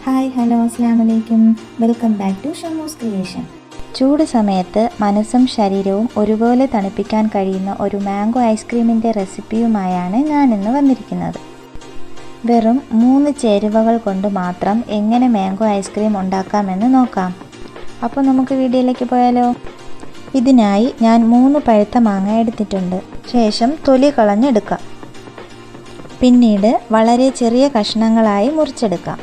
Hi hello അസ്സലാമു അലൈക്കും. Welcome back to Shamoos creation. ചൂട് സമയത്ത് മനസ്സും ശരീരവും ഒരുപോലെ തണുപ്പിക്കാൻ കഴിയുന്ന ഒരു മാംഗോ ഐസ്ക്രീമിൻ്റെ റെസിപ്പിയുമായാണ് ഞാനിന്ന് വന്നിരിക്കുന്നത്. വെറും 3 ചേരുവകൾ കൊണ്ട് മാത്രം എങ്ങനെ മാംഗോ ഐസ്ക്രീം ഉണ്ടാക്കാമെന്ന് നോക്കാം. അപ്പോൾ നമുക്ക് വീഡിയോയിലേക്ക് പോയാലോ. ഇതിനായി ഞാൻ 3 പഴുത്ത മാങ്ങ എടുത്തിട്ടുണ്ട്. ശേഷം തൊലി കളഞ്ഞെടുക്കാം. പിന്നീട് വളരെ ചെറിയ കഷ്ണങ്ങളായി മുറിച്ചെടുക്കാം.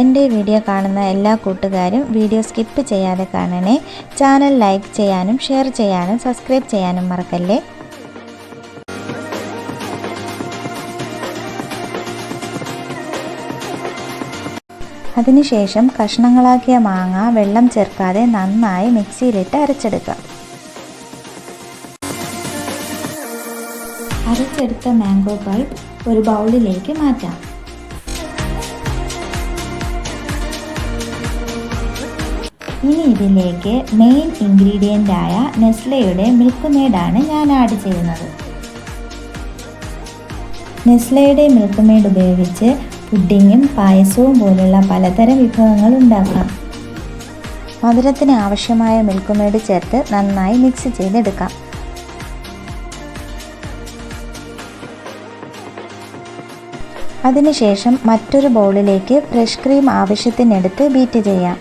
എൻ്റെ വീഡിയോ കാണുന്ന എല്ലാ കൂട്ടുകാരും വീഡിയോ സ്കിപ്പ് ചെയ്യാതെ കാണണേ. ചാനൽ ലൈക്ക് ചെയ്യാനും ഷെയർ ചെയ്യാനും സബ്സ്ക്രൈബ് ചെയ്യാനും മറക്കല്ലേ. അതിനുശേഷം കഷ്ണങ്ങളാക്കിയ മാങ്ങ വെള്ളം ചേർക്കാതെ നന്നായി മിക്സിയിലിട്ട് അരച്ചെടുക്കാം. അരച്ചെടുത്ത മാംഗോ പൾപ്പ് ഒരു ബൗളിലേക്ക് മാറ്റാം. ഇനി ഇതിലേക്ക് മെയിൻ ഇൻഗ്രീഡിയൻ്റ് ആയ നെസ്ലയുടെ മിൽക്ക് മെയ്ഡാണ് ഞാൻ ആഡ് ചെയ്യുന്നത്. നെസ്ലയുടെ മിൽക്ക് മെയ്ഡ് ഉപയോഗിച്ച് പുഡിങ്ങും പായസവും പോലുള്ള പലതരം വിഭവങ്ങൾ ഉണ്ടാക്കാം. മധുരത്തിന് ആവശ്യമായ മിൽക്ക് മെയ്ഡ് ചേർത്ത് നന്നായി മിക്സ് ചെയ്തെടുക്കാം. അതിനുശേഷം മറ്റൊരു ബൗളിലേക്ക് ഫ്രഷ് ക്രീം ആവശ്യത്തിനെടുത്ത് ബീറ്റ് ചെയ്യാം.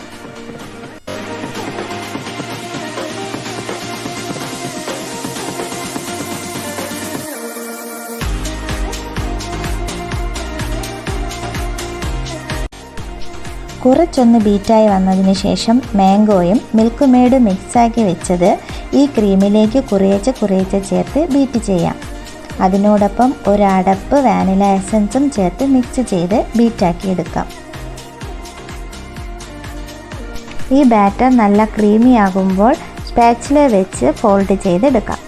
കുറച്ചൊന്ന് ബീറ്റായി വന്നതിന് ശേഷം മാംഗോയും മിൽക്ക് മെയ്ഡ് മിക്സാക്കി വെച്ചത് ഈ ക്രീമിലേക്ക് കുറേശ്ശെ ചേർത്ത് ബീറ്റ് ചെയ്യാം. അതിനോടൊപ്പം ഒരു അടപ്പ് വാനില എസൻസും ചേർത്ത് മിക്സ് ചെയ്ത് ബീറ്റാക്കി എടുക്കാം. ഈ ബാറ്റർ നല്ല ക്രീമി ആകുമ്പോൾ സ്പാച്ചില വെച്ച് ഫോൾഡ് ചെയ്തെടുക്കാം.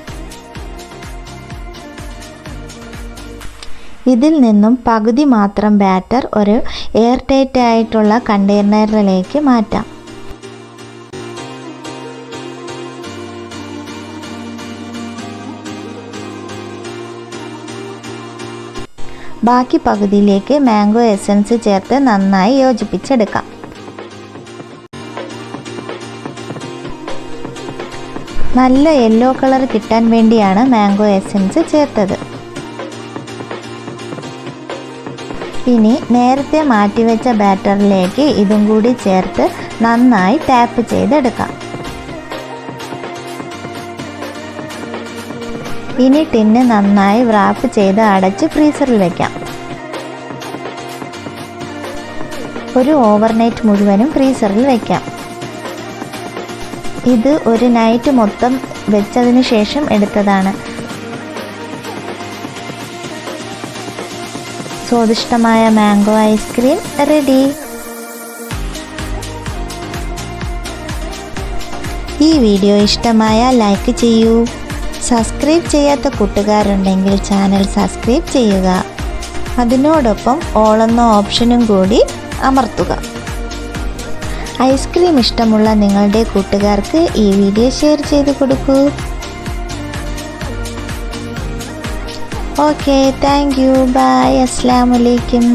ഇതിൽ നിന്നും പകുതി മാത്രം ബാറ്റർ ഒരു എയർ ടൈറ്റ് ആയിട്ടുള്ള കണ്ടെയ്നറിലേക്ക് മാറ്റാം. ബാക്കി പകുതിയിലേക്ക് മാംഗോ എസൻസ് ചേർത്ത് നന്നായി യോജിപ്പിച്ചെടുക്കാം. നല്ല യെല്ലോ കളർ കിട്ടാൻ വേണ്ടിയാണ് മാംഗോ എസൻസ് ചേർത്തത്. ഇനി നേരത്തെ മാറ്റിവെച്ച ബാറ്ററിലേക്ക് ഇതും കൂടി ചേർത്ത് നന്നായി ടാപ്പ് ചെയ്തെടുക്കാം. ഇനി ടിന്ന് നന്നായി റാപ്പ് ചെയ്ത് അടച്ച് ഫ്രീസറിൽ വയ്ക്കാം. ഒരു ഓവർനൈറ്റ് മുഴുവനും ഫ്രീസറിൽ വയ്ക്കാം. ഇത് ഒരു നൈറ്റ് മൊത്തം വെച്ചതിന് ശേഷം എടുത്തതാണ്. സ്വാദിഷ്ടമായ മാംഗോ ഐസ്ക്രീം റെഡി. ഈ വീഡിയോ ഇഷ്ടമായാൽ ലൈക്ക് ചെയ്യൂ. സബ്സ്ക്രൈബ് ചെയ്യാത്ത കൂട്ടുകാരുണ്ടെങ്കിൽ ചാനൽ സബ്സ്ക്രൈബ് ചെയ്യുക. അതിനോടൊപ്പം ഓൾ എന്ന ഓപ്ഷനും കൂടി അമർത്തുക. ഐസ്ക്രീം ഇഷ്ടമുള്ള നിങ്ങളുടെ കൂട്ടുകാർക്ക് ഈ വീഡിയോ ഷെയർ ചെയ്ത് കൊടുക്കൂ. Okay, thank you. Bye. Assalamu alaikum.